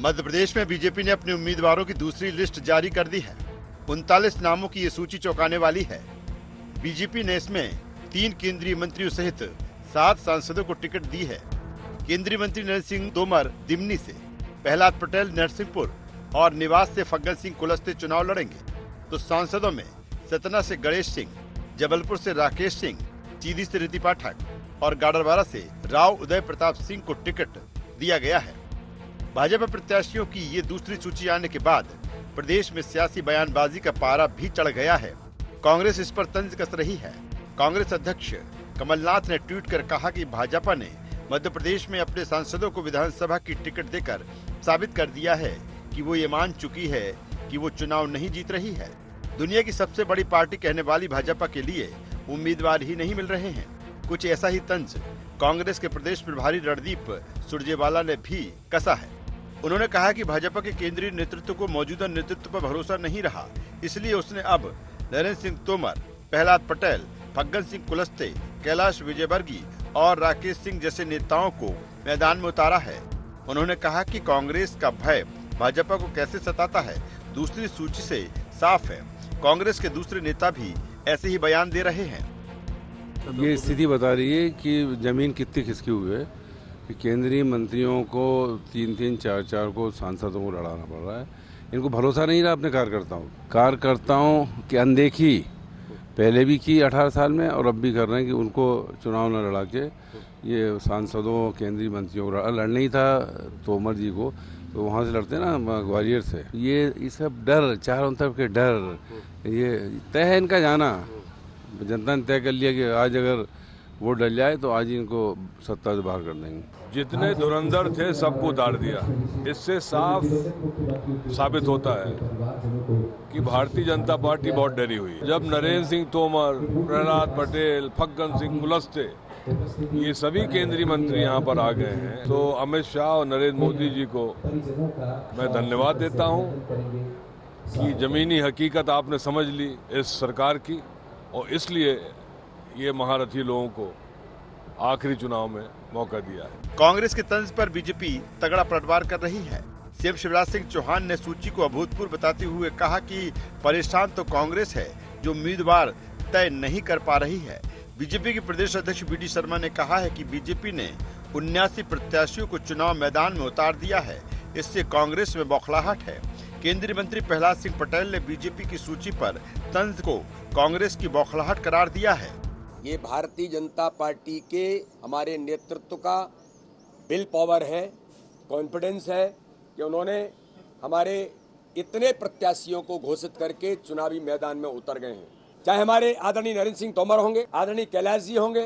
मध्य प्रदेश में बीजेपी ने अपने उम्मीदवारों की दूसरी लिस्ट जारी कर दी है। 39 नामों की ये सूची चौंकाने वाली है। बीजेपी ने इसमें 3 केंद्रीय मंत्रियों सहित 7 सांसदों को टिकट दी है। केंद्रीय मंत्री नरेंद्र सिंह तोमर दिमनी से, प्रहलाद पटेल नरसिंहपुर और निवास से फग्गन सिंह कुलस्ते चुनाव लड़ेंगे। तो सांसदों में सतना से गणेश सिंह, जबलपुर से राकेश सिंह, चीदी से रीति पाठक और गाडरवारा से राव उदय प्रताप सिंह को टिकट दिया गया है। भाजपा प्रत्याशियों की ये दूसरी सूची आने के बाद प्रदेश में सियासी बयानबाजी का पारा भी चढ़ गया है। कांग्रेस इस पर तंज कस रही है। कांग्रेस अध्यक्ष कमलनाथ ने ट्वीट कर कहा कि भाजपा ने मध्य प्रदेश में अपने सांसदों को विधानसभा की टिकट देकर साबित कर दिया है कि वो ये मान चुकी है कि वो चुनाव नहीं जीत रही है। दुनिया की सबसे बड़ी पार्टी कहने वाली भाजपा के लिए उम्मीदवार ही नहीं मिल रहे हैं। कुछ ऐसा ही तंज कांग्रेस के प्रदेश प्रभारी रणदीप सुरजेवाला ने भी कसा है। उन्होंने कहा कि भाजपा के केंद्रीय नेतृत्व को मौजूदा नेतृत्व पर भरोसा नहीं रहा, इसलिए उसने अब नरेंद्र सिंह तोमर, प्रहलाद पटेल, फग्गन सिंह कुलस्ते, कैलाश विजयवर्गीय और राकेश सिंह जैसे नेताओं को मैदान में उतारा है। उन्होंने कहा कि कांग्रेस का भय भाजपा को कैसे सताता है, दूसरी सूची से साफ है। कांग्रेस के दूसरे नेता भी ऐसे ही बयान दे रहे हैं। ये स्थिति बता रही है कि जमीन कितनी खिसकी हुई है कि केंद्रीय मंत्रियों को 3-3, 4-4 को सांसदों को लड़ाना पड़ रहा है। इनको भरोसा नहीं रहा अपने कार्यकर्ताओं की अनदेखी पहले भी की 18 साल में और अब भी कर रहे हैं कि उनको चुनाव न लड़ा के ये सांसदों केंद्रीय मंत्रियों को लड़ना ही था तोमर जी को, तो वहाँ से लड़ते ना ग्वालियर से। ये सब डर, चारों तरफ के डर, ये तय है इनका जाना। जनता ने तय कर लिया कि आज अगर वोट डल जाए तो आज इनको सत्ता से बाहर कर देंगे। जितने धुरंधर थे सबको उतार दिया। इससे साफ साबित होता है कि भारतीय जनता पार्टी बहुत डरी हुई है। जब नरेंद्र सिंह तोमर, प्रहलाद पटेल, फग्गन सिंह कुलस्ते ये सभी केंद्रीय मंत्री यहाँ पर आ गए हैं, तो अमित शाह और नरेंद्र मोदी जी को मैं धन्यवाद देता हूँ कि जमीनी हकीकत आपने समझ ली इस सरकार की, और इसलिए ये महारथी लोगों को आखिरी चुनाव में मौका दिया है। कांग्रेस के तंज पर बीजेपी तगड़ा पलटवार कर रही है। सीएम शिवराज सिंह चौहान ने सूची को अभूतपूर्व बताते हुए कहा कि परेशान तो कांग्रेस है जो उम्मीदवार तय नहीं कर पा रही है। बीजेपी के प्रदेश अध्यक्ष बीडी शर्मा ने कहा है कि बीजेपी ने 79 प्रत्याशियों को चुनाव मैदान में उतार दिया है। इससे कांग्रेस में बौखलाहट है। केंद्रीय मंत्री प्रहलाद सिंह पटेल ने बीजेपी की सूची पर तंज को कांग्रेस की बौखलाहट करार दिया है। ये भारतीय जनता पार्टी के हमारे नेतृत्व का विल पावर है, कॉन्फिडेंस है कि उन्होंने हमारे इतने प्रत्याशियों को घोषित करके चुनावी मैदान में उतर गए हैं। चाहे हमारे आदरणीय नरेंद्र सिंह तोमर होंगे, आदरणीय कैलाश जी होंगे,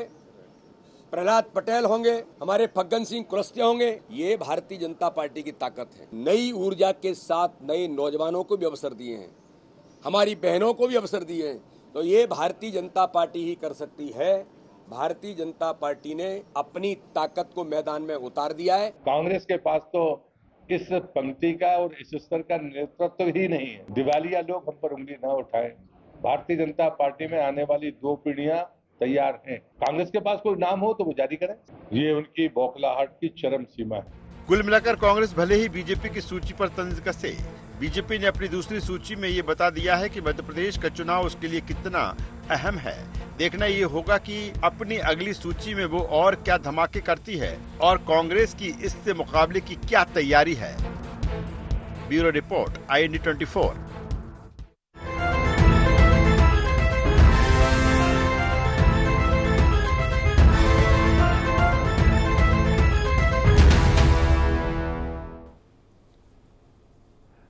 प्रहलाद पटेल होंगे, हमारे फग्गन सिंह कुलस्ते होंगे, ये भारतीय जनता पार्टी की ताकत है। नई ऊर्जा के साथ नए नौजवानों को भी अवसर दिए हैं, हमारी बहनों को भी अवसर दिए हैं, तो ये भारतीय जनता पार्टी ही कर सकती है। भारतीय जनता पार्टी ने अपनी ताकत को मैदान में उतार दिया है। कांग्रेस के पास तो इस पंक्ति का और इस स्तर का नेतृत्व ही नहीं है। दिवालिया लोग हम पर उंगली न उठाएं। भारतीय जनता पार्टी में आने वाली 2 पीढ़ियां तैयार हैं। कांग्रेस के पास कोई नाम हो तो वो जारी करें। ये उनकी बौखलाहट की चरम सीमा है। कुल मिलाकर कांग्रेस भले ही बीजेपी की सूची पर तंज कसे, बीजेपी ने अपनी दूसरी सूची में ये बता दिया है कि मध्य प्रदेश का चुनाव उसके लिए कितना अहम है। देखना ये होगा कि अपनी अगली सूची में वो और क्या धमाके करती है और कांग्रेस की इससे मुकाबले की क्या तैयारी है। Bureau report, IND 24।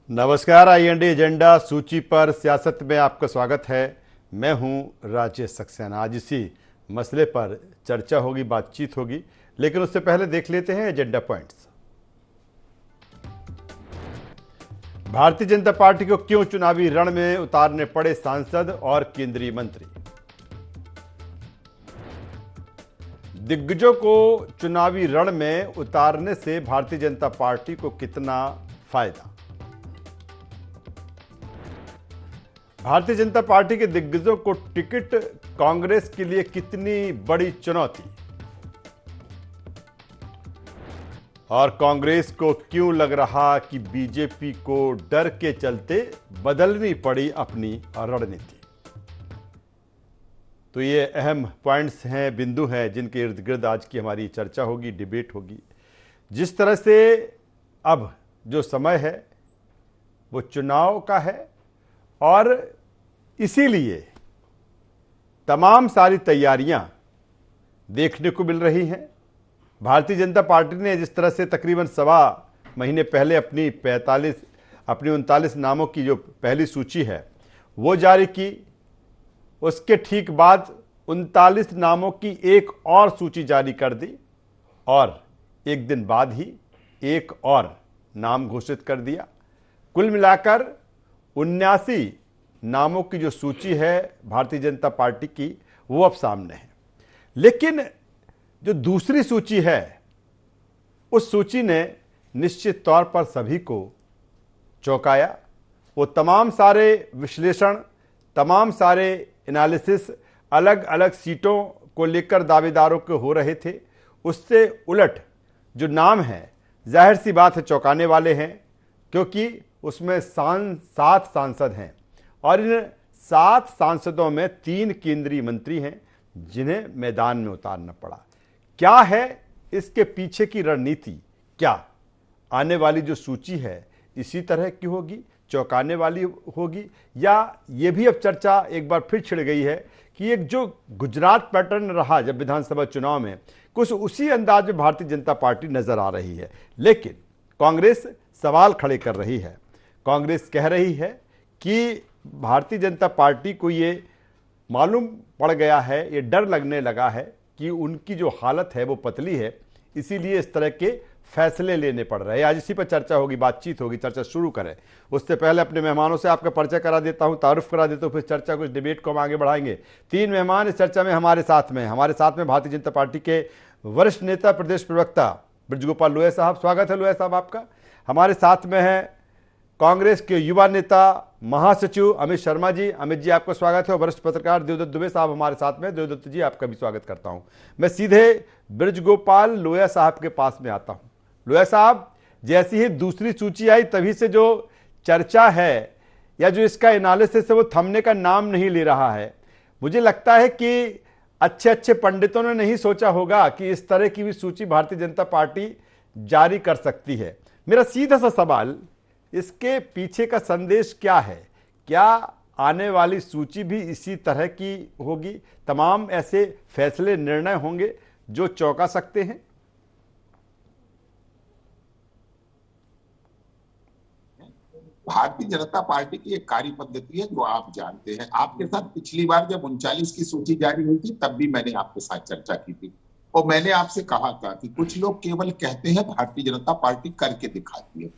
नमस्कार, IND एजेंडा सूची पर सियासत में आपका स्वागत है। मैं हूं राजेश सक्सेना। आज इसी मसले पर चर्चा होगी, बातचीत होगी, लेकिन उससे पहले देख लेते हैं agenda points. Bharatiya Janata party को क्यों चुनावी रण में उतारने पड़े सांसद और केंद्रीय मंत्री? दिग्गजों को चुनावी रण में उतारने से भारतीय जनता पार्टी को कितना फायदा? भारतीय जनता पार्टी के दिग्गजों को टिकट कांग्रेस के लिए कितनी बड़ी चुनौती? और कांग्रेस को क्यों लग रहा कि बीजेपी को डर के चलते बदलनी पड़ी अपनी रणनीति। तो ये अहम पॉइंट्स हैं, बिंदु हैं, जिनके इर्द गिर्द आज की हमारी चर्चा होगी, डिबेट होगी। जिस तरह से अब जो समय है वो चुनाव का है और इसीलिए तमाम सारी तैयारियां देखने को मिल रही हैं। भारतीय जनता पार्टी ने जिस तरह से तकरीबन सवा महीने पहले अपनी 39 नामों की जो पहली सूची है वो जारी की, उसके ठीक बाद 39 नामों की एक और सूची जारी कर दी और एक दिन बाद ही एक और नाम घोषित कर दिया। कुल मिलाकर 79 नामों की जो सूची है भारतीय जनता पार्टी की वो अब सामने है। लेकिन जो दूसरी सूची है उस सूची ने निश्चित तौर पर सभी को चौंकाया। वो तमाम सारे विश्लेषण, तमाम सारे एनालिसिस अलग अलग सीटों को लेकर दावेदारों के हो रहे थे, उससे उलट जो नाम है जाहिर सी बात है चौंकाने वाले हैं, क्योंकि उसमें 7 सांसद हैं और इन 7 सांसदों में 3 केंद्रीय मंत्री हैं जिन्हें मैदान में उतारना पड़ा। क्या है इसके पीछे की रणनीति? क्या आने वाली जो सूची है इसी तरह की होगी, चौंकाने वाली होगी, या ये भी अब चर्चा एक बार फिर छिड़ गई है कि एक जो गुजरात पैटर्न रहा जब विधानसभा चुनाव में, कुछ उसी अंदाज में भारतीय जनता पार्टी नजर आ रही है। लेकिन कांग्रेस सवाल खड़े कर रही है। कांग्रेस कह रही है कि भारतीय जनता पार्टी को ये मालूम पड़ गया है, ये डर लगने लगा है कि उनकी जो हालत है वो पतली है, इसीलिए इस तरह के फैसले लेने पड़ रहे हैं। आज इसी पर चर्चा होगी, बातचीत होगी। चर्चा शुरू करें उससे पहले अपने मेहमानों से आपका परिचय करा देता हूं, तारुफ करा देता हूं, फिर चर्चा कुछ डिबेट को हम आगे बढ़ाएंगे। 3 मेहमान इस चर्चा में हमारे साथ में भारतीय जनता पार्टी के वरिष्ठ नेता, प्रदेश प्रवक्ता ब्रजगोपाल लोहिया साहब, स्वागत है लोहिया साहब आपका। हमारे साथ में है कांग्रेस के युवा नेता, महासचिव अमित शर्मा जी। अमित जी आपका स्वागत है। वरिष्ठ पत्रकार देवदत्त दुबे साहब हमारे साथ में। देवदत्त जी आपका भी स्वागत करता हूं। मैं सीधे ब्रजगोपाल लोहिया साहब के पास में आता हूं। लोहिया साहब, जैसी ही दूसरी सूची आई तभी से जो चर्चा है या जो इसका एनालिसिस है वो थमने का नाम नहीं ले रहा है। मुझे लगता है कि अच्छे पंडितों ने नहीं सोचा होगा कि इस तरह की भी सूची भारतीय जनता पार्टी जारी कर सकती है। मेरा सीधा सा सवाल, इसके पीछे का संदेश क्या है? क्या आने वाली सूची भी इसी तरह की होगी? तमाम ऐसे फैसले, निर्णय होंगे जो चौंका सकते हैं? भारतीय जनता पार्टी की एक कार्य पद्धति है जो आप जानते हैं। आपके साथ पिछली बार जब 39 की सूची जारी हुई थी तब भी मैंने आपके साथ चर्चा की थी और मैंने आपसे कहा था कि कुछ लोग केवल कहते हैं, भारतीय जनता पार्टी करके दिखाती है।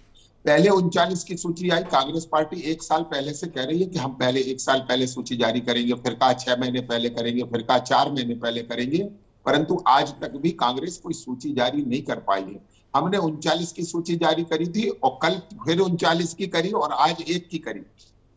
पहले 39 की सूची आई, कांग्रेस पार्टी 1 साल पहले से कह रही है कि हम पहले 1 साल पहले सूची जारी करेंगे, फिर कहा 6 महीने पहले करेंगे, फिर कहा 4 महीने पहले करेंगे, परंतु आज तक भी कांग्रेस कोई सूची जारी नहीं कर पाई है। हमने 39 की सूची जारी करी थी और कल फिर 39 की करी और आज 1 की करी।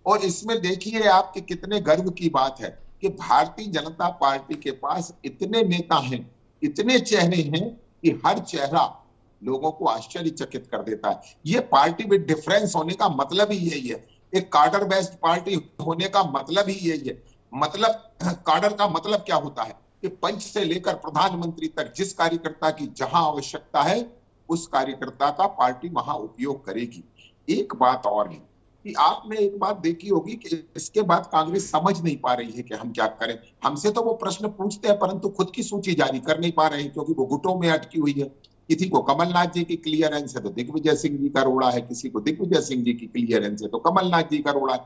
और इसमें देखिए आप कि कितने गर्व की बात है कि भारतीय जनता पार्टी के पास इतने नेता हैं, इतने चेहरे हैं कि हर चेहरा लोगों को आश्चर्यचकित कर देता है। ये पार्टी विद डिफरेंस होने का मतलब ही यही है। एक कार्डर बेस्ड पार्टी होने का मतलब ही यही है। मतलब कार्डर का मतलब क्या होता है कि पंच से लेकर प्रधानमंत्री तक जिस कार्यकर्ता की जहां आवश्यकता है उस कार्यकर्ता का पार्टी वहां उपयोग करेगी। एक बात और है कि आपने एक बात देखी होगी कि इसके बाद कांग्रेस समझ नहीं पा रही है कि हम क्या करें। हमसे तो वो प्रश्न पूछते हैं परंतु खुद की सूची जारी कर नहीं पा रहे हैं क्योंकि वो गुटों में अटकी हुई है। किसी को कमलनाथ जी की क्लियरेंस है तो दिग्विजय सिंह जी का रोड़ा है, किसी को दिग्विजय सिंह जी की क्लियरेंस है तो कमलनाथ जी का रोड़ा है।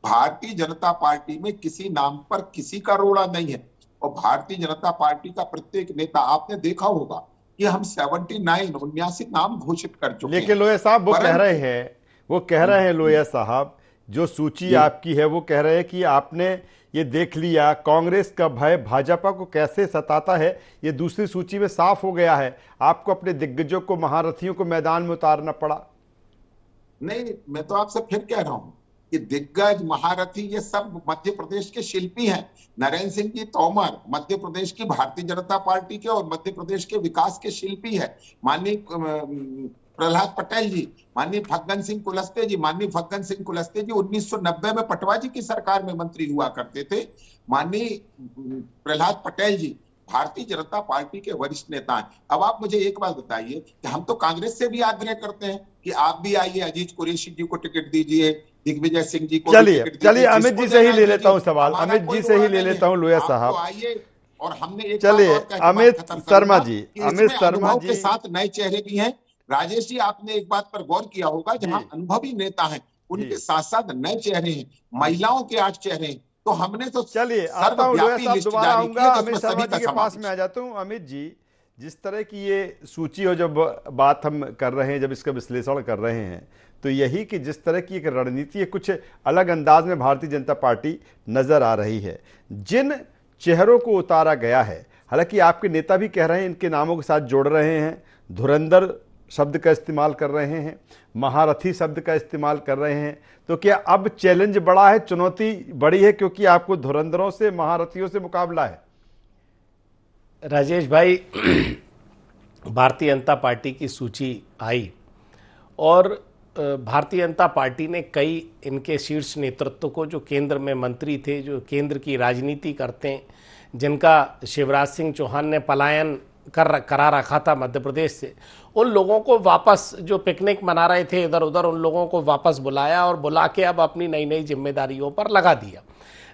भारतीय जनता पार्टी में किसी नाम पर किसी का रोड़ा नहीं है और भारतीय जनता पार्टी का प्रत्येक नेता, आपने देखा होगा कि हम 79 नाम घोषित कर चुके हैं। लेकिन लोहिया साहब वो कह रहे हैं लोहिया साहब, जो सूची आपकी है वो कह रहे हैं कि आपने ये देख लिया कांग्रेस का भय भाजपा को कैसे सताता है, ये दूसरी सूची में साफ हो गया है। आपको अपने दिग्गजों को, महारथियों को मैदान में उतारना पड़ा। नहीं, मैं तो आपसे फिर कह रहा हूं कि दिग्गज महारथी ये सब मध्य प्रदेश के शिल्पी हैं। नरेंद्र सिंह जी तोमर मध्य प्रदेश की भारतीय जनता पार्टी के और मध्य प्रदेश के विकास के शिल्पी है। माननीय प्रहलाद पटेल जी, माननीय फग्गन सिंह कुलस्ते जी, माननीय फग्गन सिंह कुलस्ते जी 1990 में पटवा जी की सरकार में मंत्री हुआ करते थे। माननीय प्रहलाद पटेल जी भारतीय जनता पार्टी के वरिष्ठ नेता हैं। अब आप मुझे एक बात बताइए कि हम तो कांग्रेस से भी आग्रह करते हैं कि आप भी आइए, अजीत कुरैशी जी को टिकट दीजिए, दिग्विजय सिंह जी को चलिए टिकट दीजिए, अमित जी जिसको से ही देना ले लेता हूं दीजिए, सवाल, हमारा अमित कोई जी से ही रोड़ा ले नहीं लेता है। हूं लोया आप साहब। तो आइए, और हमने एक चलिए बात और कह के बात अमित खत्म शर्मा करूंगा जी, कि अमित इसमें शर्मा अनुभव के जी, साथ नए चेहरे भी हैं। राजेश जी, आपने एक बात पर गौर किया होगा, जहां जी। अनुभवी नेता हैं उनके जी। साथ साथ नए चेहरे हैं, महिलाओं के 8 चेहरे हैं। तो हमने तो चलिए आता हूं लोया सर्वव्यापी साहब, लिस्ट दोबारा जारी की आऊंगा है अमित जिसमें शर्मा सभी जी का के पास में समावेश आ जाता हूं। अमित जी, जिस तरह की ये सूची हो, जब बात हम कर रहे हैं, जब इसका विश्लेषण कर रहे हैं, तो यही कि जिस तरह की एक रणनीति है, कुछ अलग अंदाज में भारतीय जनता पार्टी नजर आ रही है। जिन चेहरों को उतारा गया है, हालांकि आपके नेता भी कह रहे हैं, इनके नामों के साथ जोड़ रहे हैं, धुरंधर शब्द का इस्तेमाल कर रहे हैं, महारथी शब्द का इस्तेमाल कर रहे हैं, तो क्या अब चैलेंज बड़ा है, चुनौती बड़ी है, क्योंकि आपको धुरंधरों से, महारथियों से मुकाबला है? राजेश भाई, भारतीय जनता पार्टी की सूची आई और भारतीय जनता पार्टी ने कई इनके शीर्ष नेतृत्व को, जो केंद्र में मंत्री थे, जो केंद्र की राजनीति करते हैं, जिनका शिवराज सिंह चौहान ने पलायन करा रखा था मध्य प्रदेश से, उन लोगों को वापस, जो पिकनिक मना रहे थे इधर उधर, उन लोगों को वापस बुलाया और बुला के अब अपनी नई नई जिम्मेदारियों पर लगा दिया।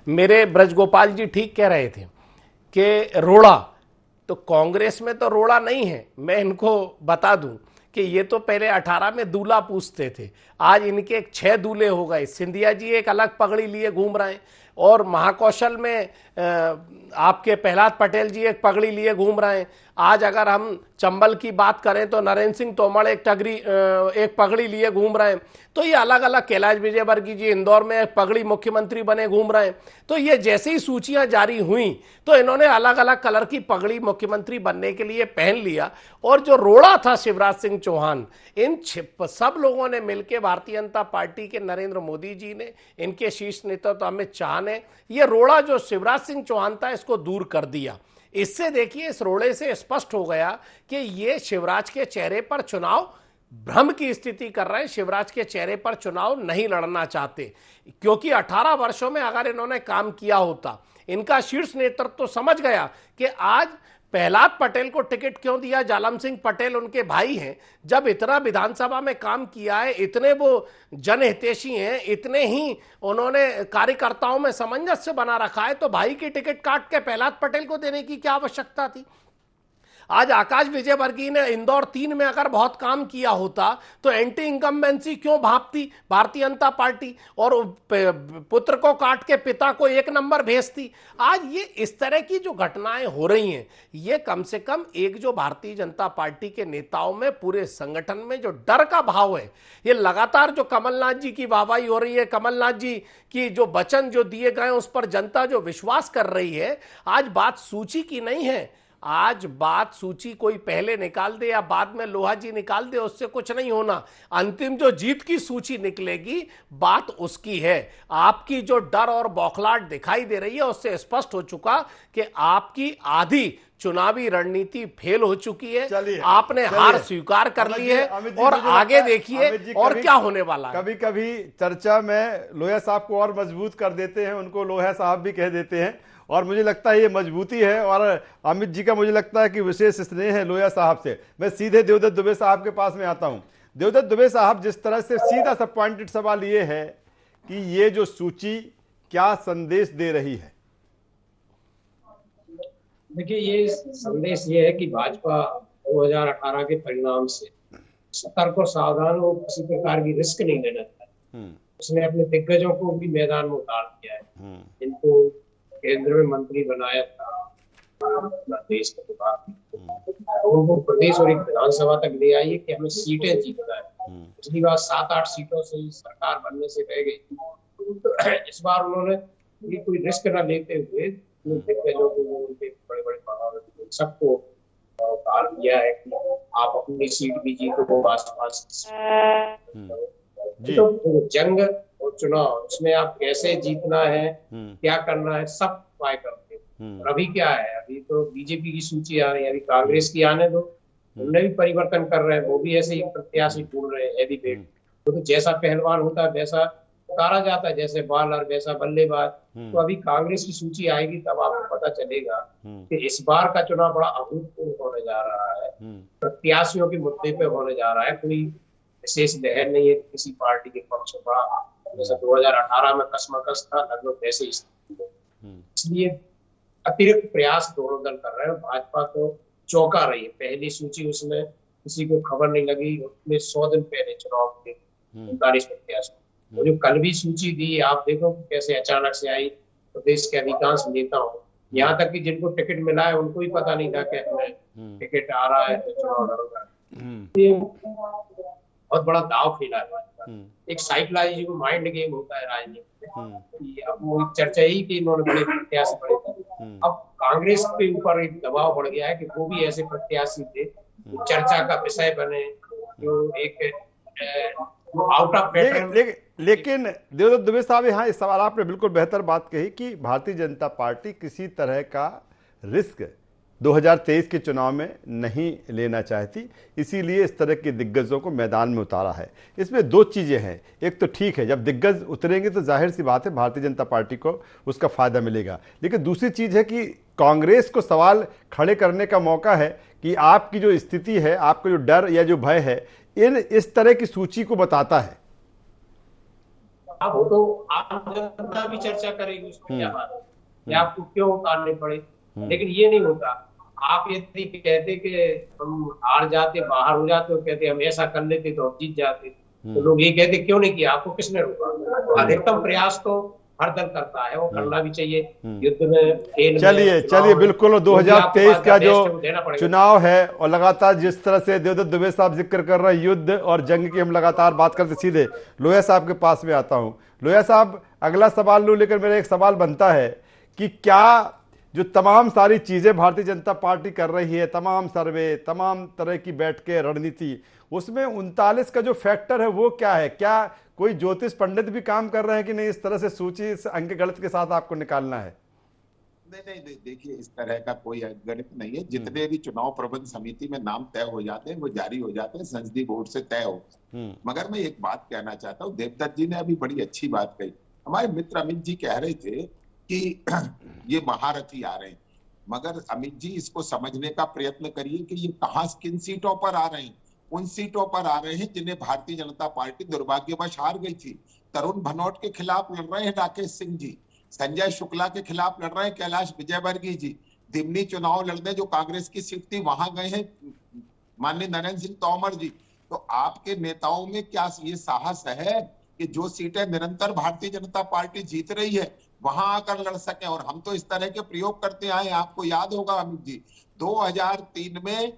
मेरे ब्रजगोपाल जी ठीक कह रहे थे कि रोड़ा, तो कांग्रेस में तो रोड़ा नहीं है। मैं इनको बता दूं कि ये तो पहले 18 में दूल्हा पूछते थे, आज इनके 6 दूल्हे हो गए। सिंधिया जी एक अलग पगड़ी लिए घूम रहे हैं, और महाकौशल में आपके प्रहलाद पटेल जी एक पगड़ी लिए घूम रहे हैं। आज अगर हम चंबल की बात करें तो नरेंद्र सिंह तोमर एक पगड़ी लिए घूम रहे हैं। तो ये अलग अलग, कैलाश विजयवर्गीय जी इंदौर में एक पगड़ी मुख्यमंत्री बने घूम रहे हैं। तो ये जैसे ही सूचियां जारी हुई तो इन्होंने अलग अलग कलर की पगड़ी मुख्यमंत्री बनने के लिए पहन लिया। और जो रोड़ा था शिवराज सिंह चौहान, इन सब लोगों ने मिलकर, भारतीय जनता पार्टी के नरेंद्र मोदी जी ने, इनके शीर्ष नेतृत्व अमित शाह ने, ये रोड़ा जो शिवराज सिंह चौहान था इसको दूर कर दिया। इससे देखिए, इस रोड़े से स्पष्ट हो गया कि ये शिवराज के चेहरे पर चुनाव भ्रम की स्थिति कर रहे हैं, शिवराज के चेहरे पर चुनाव नहीं लड़ना चाहते। क्योंकि 18 वर्षों में अगर इन्होंने काम किया होता, इनका शीर्ष नेतृत्व तो समझ गया कि आज प्रहलाद पटेल को टिकट क्यों दिया, जालम सिंह पटेल उनके भाई हैं, जब इतना विधानसभा में काम किया है, इतने वो जनहितैषी हैं, इतने ही उन्होंने कार्यकर्ताओं में सामंजस्य बना रखा है, तो भाई की टिकट काट के प्रहलाद पटेल को देने की क्या आवश्यकता थी? आज आकाश विजयवर्गीय ने इंदौर 3 में अगर बहुत काम किया होता तो एंटी इनकम्बेंसी क्यों भांपती भारतीय जनता पार्टी, और पुत्र को काट के पिता को 1 नंबर भेजती? आज ये इस तरह की जो घटनाएं हो रही हैं, ये कम से कम एक जो भारतीय जनता पार्टी के नेताओं में, पूरे संगठन में जो डर का भाव है, ये लगातार जो कमलनाथ जी की वाहवाही हो रही है, कमलनाथ जी की जो वचन जो दिए गए उस पर जनता जो विश्वास कर रही है, आज बात सूची की नहीं है। आज बात सूची कोई पहले निकाल दे या बाद में लोहा जी निकाल दे, उससे कुछ नहीं होना। अंतिम जो जीत की सूची निकलेगी, बात उसकी है। आपकी जो डर और बौखलाहट दिखाई दे रही है, उससे स्पष्ट हो चुका कि आपकी आधी चुनावी रणनीति फेल हो चुकी है। आपने हार स्वीकार कर ली है और आगे देखिए और क्या होने वाला है। कभी कभी चर्चा में लोया साहब को और मजबूत कर देते हैं, उनको लोया साहब भी कह देते हैं, और मुझे लगता है ये मजबूती है। और अमित जी का मुझे लगता है कि विशेष स्नेह है लोया साहब से। मैं सीधे देवदत्त दुबे साहब के पास में आता हूं। देवदत्त दुबे साहब, जिस तरह से सीधा सा पॉइंटेड सवाल ये है कि ये जो सूची क्या संदेश दे रही है? देखिए, ये संदेश ये है कि भाजपा 2018 के परिणाम से सतर्क और सावधान और किसी प्रकार की रिस्क नहीं लेना चाहती। उसने अपने दिग्गजों को भी मैदान में उतार दिया है, जिनको केंद्र में मंत्री बनाया था देश के उनको प्रदेश और एक विधानसभा तक ले आई है कि हमें सीटें जीतना है। पिछली बार 7-8 सीटों से सरकार बनने से रह गई। इस बार उन्होंने ये कोई रिस्क न लेते हुए दिग्गजों को, उनके बड़े बड़े महारथी सबको उतार दिया है कि आप अपनी सीट भी जीतो, वो आसपास। तो जंग और चुनाव, उसमें आप कैसे जीतना है, क्या करना है, सब उपाय करते हैं। और अभी क्या है, अभी तो बीजेपी की सूची आ रही है, अभी कांग्रेस की आने दो, उनने भी परिवर्तन कर रहे हैं, वो भी ऐसे ही प्रत्याशी ढूंढ रहे हैं एलिवेट। तो जैसा पहलवान होता है वैसा उतारा जाता है, जैसे बॉलर वैसा बल्लेबाज। तो अभी कांग्रेस की सूची आएगी तब आपको पता चलेगा कि इस बार का चुनाव बड़ा अभूतपूर्व होने जा रहा है, प्रत्याशियों के मुद्दे पे होने जा रहा है। कोई विशेष लहर नहीं है किसी पार्टी के पक्ष में, जैसे 2018 में कशमकश था, लगभग वैसे ही स्थिति है। इसलिए अतिरिक्त प्रयास दोनों दल कर रहे हैं। भाजपा तो चौंका रही है, पहली सूची उसमें किसी को खबर नहीं लगी, उसमें 100 दिन पहले चुनाव के 39 प्रत्याशी। वो जो कल भी सूची दी, आप देखो कैसे अचानक से आई। प्रदेश के अधिकांश नेताओं, यहाँ तक कि जिनको टिकट मिला है उनको भी पता नहीं था कि हमें टिकट आ रहा है तो चुनाव लड़ूंगा। ये बहुत बड़ा दाव खेला है भाजपा। एक साइकोलॉजिकल माइंड गेम होता है राजनीति में। अब वो चर्चा ही कि इन्होंने बड़े प्रत्याशी बड़े। अब कांग्रेस के ऊपर एक दबाव बढ़ गया है कि वो भी ऐसे प्रत्याशी थे चर्चा का विषय बने, जो एक आउट ऑफ पैटर्न। लेकिन देवदत्त दुबे साहब, यहाँ इस सवाल आपने बिल्कुल बेहतर बात कही कि भारतीय जनता पार्टी किसी तरह का रिस्क 2023 के चुनाव में नहीं लेना चाहती, इसीलिए इस तरह के दिग्गजों को मैदान में उतारा है। इसमें दो चीज़ें हैं, एक तो ठीक है जब दिग्गज उतरेंगे तो जाहिर सी बात है भारतीय जनता पार्टी को उसका फ़ायदा मिलेगा, लेकिन दूसरी चीज़ है कि कांग्रेस को सवाल खड़े करने का मौका है कि आपकी जो स्थिति है, आपका जो डर या जो भय है, इस तरह की सूची को बताता है। अब वो तो आम जनता भी चर्चा करेगी उसमें क्या बात है कि आपको क्यों उतारने पड़े, लेकिन ये नहीं होता। आप यदि कहते कि हम हार जाते, बाहर हो जाते, तो कहते हम ऐसा कर लेते तो हम जीत जाते, तो लोग ये कहते क्यों नहीं किया, आपको किसने रोका। अधिकतम प्रयास तो हर दल करता है, वो करना भी चाहिए युद्ध में, खेल। चलिए बिल्कुल 2023 का जो चुनाव है और लगातार जिस तरह से देवदत्त दुबे साहब जिक्र कर रहे हैं युद्ध और जंग की, हम लगातार बात करते, सीधे लोहिया साहब के पास में आता हूं। लोहिया साहब, अगला सवाल लूं, लेकिन मेरा एक सवाल बनता है कि क्या जो तमाम सारी चीजें भारतीय जनता पार्टी कर रही है, तमाम सर्वे, तमाम तरह की बैठकें, रणनीति, उसमें 39 का जो फैक्टर है वो क्या है? क्या कोई ज्योतिष पंडित भी काम कर रहे हैं कि नहीं इस तरह से सूची इस अंक गणित के साथ आपको निकालना है? नहीं, देखिए इस तरह का कोई गणित नहीं है। जितने भी चुनाव प्रबंध समिति में नाम तय हो जाते हैं वो जारी हो जाते हैं, संसदीय बोर्ड से तय हो। मगर मैं एक बात कहना चाहता हूँ, देवदत्त जी ने अभी बड़ी अच्छी बात कही। हमारे मित्र अमित जी कह रहे थे कि ये महारथी आ रहे हैं, मगर अमित जी इसको समझने का प्रयत्न करिए कि ये कहाँ किन सीटों पर आ रहे हैं। उन सीटों पर आ रहे हैं जिन्हें भारतीय जनता पार्टी दुर्भाग्यवश हार गई थी। तरुण भनोट के खिलाफ लड़ रहे हैं राकेश सिंह जी, संजय शुक्ला के खिलाफ लड़ रहे हैं कैलाश विजयवर्गीय जी, दिमनी चुनाव लड़ने जो कांग्रेस की सीट थी वहां गए हैं माननीय नरेंद्र सिंह तोमर जी। तो आपके नेताओं में क्या ये साहस है कि जो सीटें निरंतर भारतीय जनता पार्टी जीत रही है वहां आकर लड़ सके? और हम तो इस तरह के प्रयोग करते आए, आपको याद होगा अमित जी, 2003 में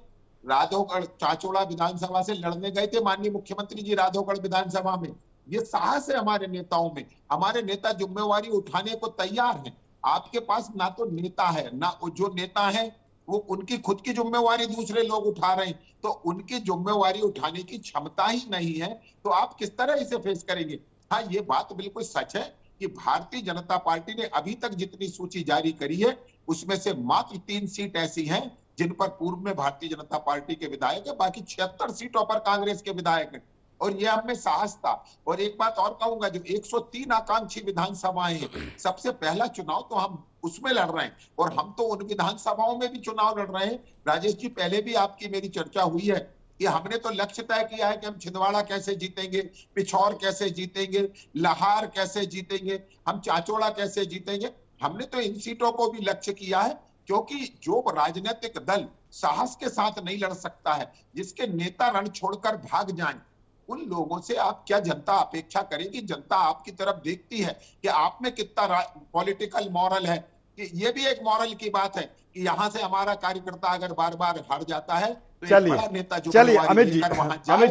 राधोगढ़ चाचोड़ा विधानसभा से लड़ने गए थे माननीय मुख्यमंत्री जी राधोगढ़ विधानसभा में। ये साहस है हमारे नेताओं में, हमारे नेता जिम्मेवारी उठाने को तैयार हैं। आपके पास ना तो नेता है, ना जो नेता है वो उनकी खुद की जिम्मेवारी दूसरे लोग उठा रहे हैं, तो उनकी जिम्मेवारी उठाने की क्षमता ही नहीं है, तो आप किस तरह इसे फेस करेंगे? हाँ, ये बात बिल्कुल सच है कि भारतीय जनता पार्टी ने अभी तक जितनी सूची जारी करी है उसमें से मात्र 3 सीट ऐसी हैं जिन पर पूर्व में भारतीय जनता पार्टी के विधायक है, बाकी 76 सीटों पर कांग्रेस के विधायक हैं। और ये हमें साहस था। और एक बात और कहूंगा, जो 103 आकांक्षी विधानसभाएं हैं, सबसे पहला चुनाव तो हम उसमें लड़ रहे हैं, और हम तो उन विधानसभाओं में भी चुनाव लड़ रहे हैं। राजेश जी, पहले भी आपकी मेरी चर्चा हुई है कि हमने तो लक्ष्य तय किया है कि हम छिंदवाड़ा कैसे जीतेंगे, पिछौर कैसे जीतेंगे, लाहार कैसे जीतेंगे, हम चाचोड़ा कैसे जीतेंगे। हमने तो इन सीटों को भी लक्ष्य किया है, क्योंकि जो राजनीतिक दल साहस के साथ नहीं लड़ सकता है, जिसके नेता रण छोड़कर भाग जाएं, उन लोगों से आप क्या जनता अपेक्षा करेगी? जनता आपकी तरफ देखती है कि आप में कितना पॉलिटिकल मॉरल है। कि ये भी एक मॉरल की बात है कि यहाँ से हमारा कार्यकर्ता अगर बार बार हार जाता है तो चलिए अमित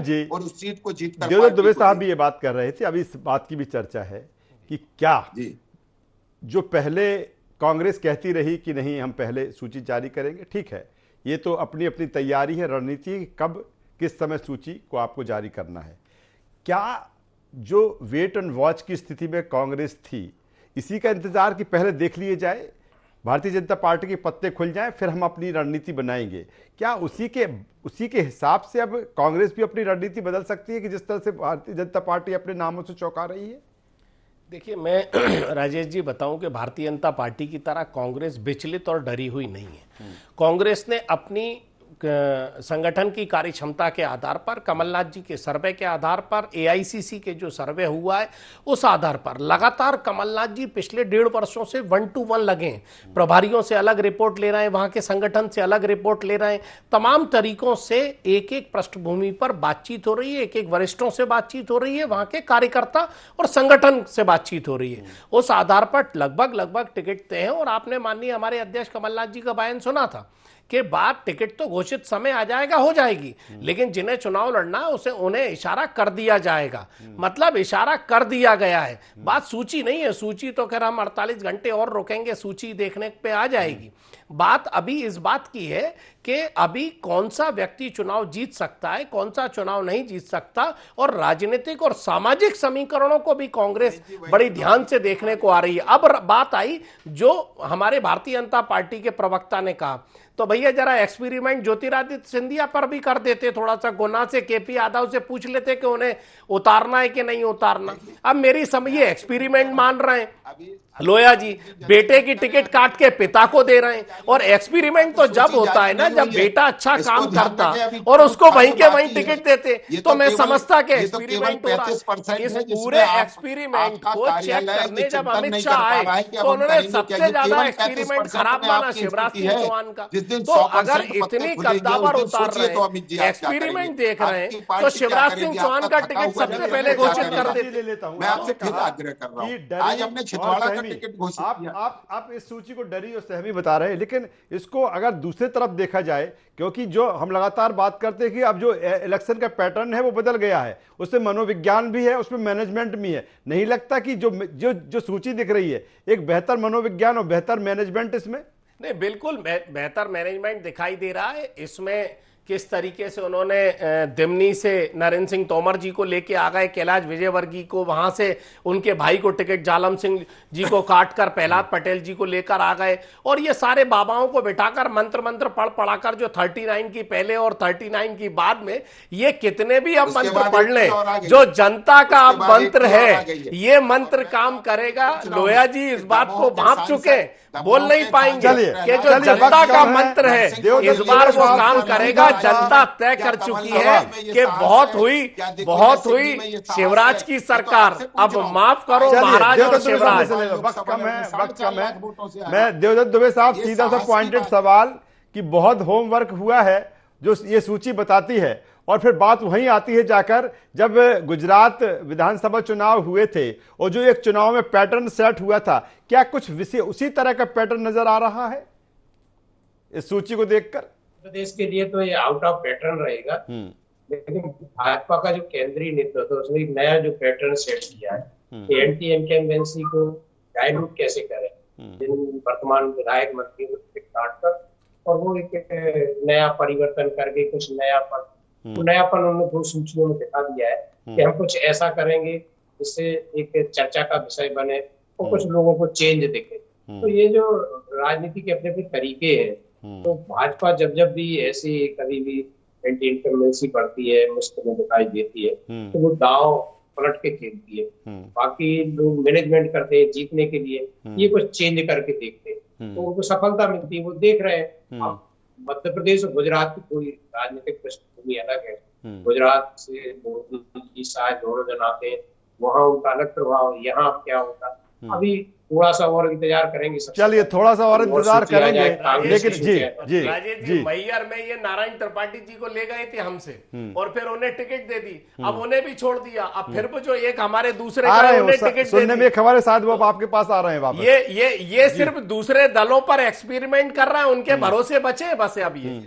जी और उस सीट को जीत कर। देवदत्त दुबे साहब भी ये बात कर रहे थे, अभी इस बात की भी चर्चा है कि क्या जो पहले कांग्रेस कहती रही कि नहीं हम पहले सूची जारी करेंगे, ठीक है, ये तो अपनी अपनी तैयारी है, रणनीति, कब किस समय सूची को आपको जारी करना है। क्या जो वेट एंड वॉच की स्थिति में कांग्रेस थी, इसी का इंतजार कि पहले देख लिए जाए, भारतीय जनता पार्टी के पत्ते खुल जाएं, फिर हम अपनी रणनीति बनाएंगे? क्या उसी के हिसाब से अब कांग्रेस भी अपनी रणनीति बदल सकती है कि जिस तरह से भारतीय जनता पार्टी अपने नामों से चौंका रही है? देखिए, मैं राजेश जी बताऊं कि भारतीय जनता पार्टी की तरह कांग्रेस विचलित और डरी हुई नहीं है। कांग्रेस ने अपनी संगठन की कार्य क्षमता के आधार पर, कमलनाथ जी के सर्वे के आधार पर, एआईसीसी के जो सर्वे हुआ है उस आधार पर लगातार कमलनाथ जी पिछले 1.5 वर्षों से 1-to-1 लगे हैं। प्रभारियों से अलग रिपोर्ट ले रहे हैं, वहां के संगठन से अलग रिपोर्ट ले रहे हैं, तमाम तरीकों से एक एक पृष्ठभूमि पर बातचीत हो रही है, एक एक वरिष्ठों से बातचीत हो रही है, वहां के कार्यकर्ता और संगठन से बातचीत हो रही है। उस आधार पर लगभग टिकट तय है। और आपने माननीय हमारे अध्यक्ष कमलनाथ जी का बयान सुना था कि बात टिकट तो घोषित समय आ जाएगा, हो जाएगी, लेकिन जिन्हें चुनाव लड़ना उसे उन्हें इशारा कर दिया जाएगा। मतलब इशारा कर दिया गया है, बात सूची नहीं है। सूची तो खैर हम 48 घंटे और रुकेंगे, सूची देखने पे आ जाएगी। बात अभी इस बात की है कि अभी कौन सा व्यक्ति चुनाव जीत सकता है, कौन सा चुनाव नहीं जीत सकता, और राजनीतिक और सामाजिक समीकरणों को भी कांग्रेस बड़ी ध्यान से देखने को आ रही है। अब बात आई जो हमारे भारतीय जनता पार्टी के प्रवक्ता ने कहा, तो भैया जरा एक्सपेरिमेंट ज्योतिरादित्य सिंधिया पर भी कर देते, थोड़ा सा गुना से केपी यादव से पूछ लेते कि उन्हें उतारना है कि नहीं उतारना। अब मेरी समझ ये एक्सपेरिमेंट मान रहे हैं लोया जी, बेटे की टिकट काट के पिता को दे रहे हैं। और एक्सपेरिमेंट तो जब होता है ना जब बेटा अच्छा काम करता और उसको वहीं के वहीं टिकट देते, तो मैं समझता कि एक्सपेरिमेंट हो रहा है। इस पूरे एक्सपेरिमेंट को चेक करने जब अमित शाह आए तो उन्होंने सबसे ज्यादा एक्सपेरिमेंट खराब माना शिवराज सिंह चौहान का। तो अगर इतनी कद्दावर उतार रहे हैं, एक्सपेरिमेंट देख रहे हैं, तो शिवराज सिंह चौहान का टिकट सबसे पहले घोषित कर देते। मैं आपसे फिर आग्रह कर रहा हूं, आज हमने छिंदवाड़ा का टिकट घोषित किया। आप इस सूची को डरी और सहमी बता रहे हैं, लेकिन इसको अगर दूसरी तरफ देखा जाए, क्योंकि जो हम लगातार बात करते हैं कि अब जो इलेक्शन का पैटर्न है वो बदल गया है, उसमें मनोविज्ञान भी है, उसमें मैनेजमेंट भी है। नहीं लगता कि जो सूची दिख रही है एक बेहतर मनोविज्ञान और बेहतर मैनेजमेंट इसमें? नहीं, बिल्कुल बेहतर मैनेजमेंट दिखाई दे रहा है। इसमें किस तरीके से उन्होंने दिमनी से नरेंद्र सिंह तोमर जी को लेके आ गए, कैलाश विजयवर्गीय को, वहां से उनके भाई को टिकट जालम सिंह जी को काटकर प्रहलाद पटेल जी को लेकर आ गए, और ये सारे बाबाओं को बिठाकर मंत्र पढ़ाकर जो 39 की पहले और 39 की बाद में, ये कितने भी अब मंत्र पढ़ लें, जो जनता का अब मंत्र है ये मंत्र काम करेगा। लोया जी इस बात को भांप चुके, बोल नहीं पाएंगे कि जो जनता का मंत्र है इस बार वो काम करेगा। जनता तय कर चुकी है कि बहुत हुई शिवराज की सरकार, अब माफ करो महाराज और शिवराज। वक्त कम है। मैं देवदत्त दुबे साहब, सीधा सा पॉइंटेड सवाल कि बहुत होमवर्क हुआ है जो ये सूची बताती है, और फिर बात वहीं आती है जाकर जब गुजरात विधानसभा चुनाव हुए थे और जो एक चुनाव में पैटर्न सेट हुआ था, क्या कुछ उसी तरह का पैटर्न नजर आ रहा है इस सूची को देखकर? प्रदेश के लिए तो ये आउट ऑफ पैटर्न रहेगा, लेकिन भाजपा का जो केंद्रीय नेतृत्व है उसने एक नया जो पैटर्न सेट किया है कि एंटी इनकम्बेंसी को डायलूट कैसे करें, जिन वर्तमान विधायक मंत्रियों को काटकर, और वो एक नया परिवर्तन करके कुछ नयापन उन्होंने 2 सूचियों में दिखा दिया है कि हम कुछ ऐसा करेंगे जिससे एक चर्चा का विषय बने और कुछ लोगों को चेंज दिखे। तो ये जो राजनीति के अपने तरीके हैं, तो भाजपा जब भी ऐसी कभी भी एंटी इनकम्बेंसी बढ़ती है, मुश्किल में दिखाई देती है, तो वो दांव पलट के खेलती है। बाकी लोग मैनेजमेंट करते हैं जीतने के लिए, ये कुछ चेंज करके देखते हैं तो उनको सफलता मिलती है, वो देख रहे हैं। अब मध्य प्रदेश और गुजरात की पूरी राजनीतिक पृष्ठभूमि अलग है। गुजरात से मोदी जी शायद दोनों जन आते हैं, वहां उनका अलग प्रभाव, यहाँ क्या होता, अभी थोड़ा सा और इंतजार करेंगे। चलिए थोड़ा सा और इंतजार करेंगे, लेकिन जी राजेश जी मैयर में ये नारायण त्रिपाठी जी को ले गए थे हमसे और फिर उन्हें टिकट दे दी, अब उन्हें भी छोड़ दिया, अब फिर वो जो एक हमारे दूसरे टिकट सुनने में खबर शायद वो आपके पास आ रहे हैं वापस। ये सिर्फ दूसरे दलों पर एक्सपेरिमेंट कर रहे हैं, उनके भरोसे बचे बस। अब ये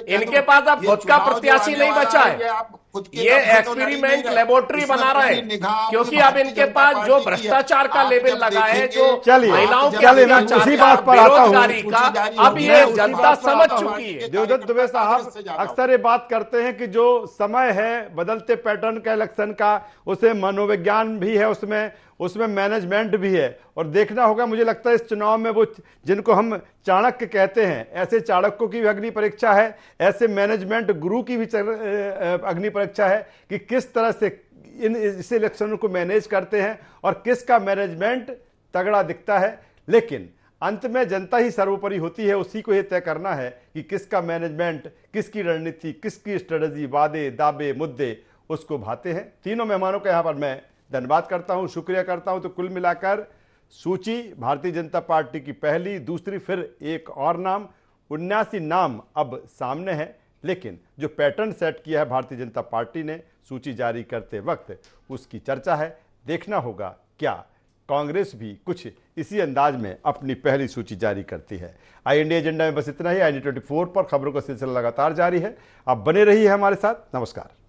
इनके पास अब खुद का प्रत्याशी नहीं बचा है। खुद के ये दम से तो लड़ी एक्सपेरिमेंट नहीं रहे। लेबोरेटरी इसमें बना रहे पूरी हैं, निगाह आपकी क्योंकि अब भारतीय इनके जनता पास जो पार्टी की है। भ्रष्टाचार का आप लेवल जब लगा है, देखेंगे- जो चलिए, महिलाओं के चलिए, मैं अत्याचार उसी का, बात पर आता हूं। बेरोजगारी का, अब ये जनता समझ चुकी है। देवदत्त दुबे साहब अक्सर ये बात करते हैं कि जो समय है बदलते पैटर्न का इलेक्शन का, उसे मनोविज्ञान भी है, उसमें मैनेजमेंट भी है, और देखना होगा। मुझे लगता है इस चुनाव में वो जिनको हम चाणक्य कहते हैं, ऐसे चाणक्यों की भी अग्नि परीक्षा है, ऐसे मैनेजमेंट गुरु की भी अग्नि परीक्षा है कि किस तरह से इस इलेक्शन को मैनेज करते हैं और किसका मैनेजमेंट तगड़ा दिखता है। लेकिन अंत में जनता ही सर्वोपरि होती है, उसी को यह तय करना है कि किसका मैनेजमेंट, किसकी रणनीति, किसकी स्ट्रेटजी, वादे दावे मुद्दे उसको भाते हैं। तीनों मेहमानों का यहाँ पर मैं धन्यवाद करता हूँ, शुक्रिया करता हूँ। तो कुल मिलाकर सूची भारतीय जनता पार्टी की पहली, दूसरी, फिर एक और नाम, 79 नाम अब सामने है। लेकिन जो पैटर्न सेट किया है भारतीय जनता पार्टी ने सूची जारी करते वक्त, उसकी चर्चा है। देखना होगा क्या कांग्रेस भी कुछ इसी अंदाज में अपनी पहली सूची जारी करती है। आई इंडिया एजेंडा में बस इतना ही। IND 24 पर खबरों का सिलसिला लगातार जारी है। आप बने रहिए हमारे साथ। नमस्कार।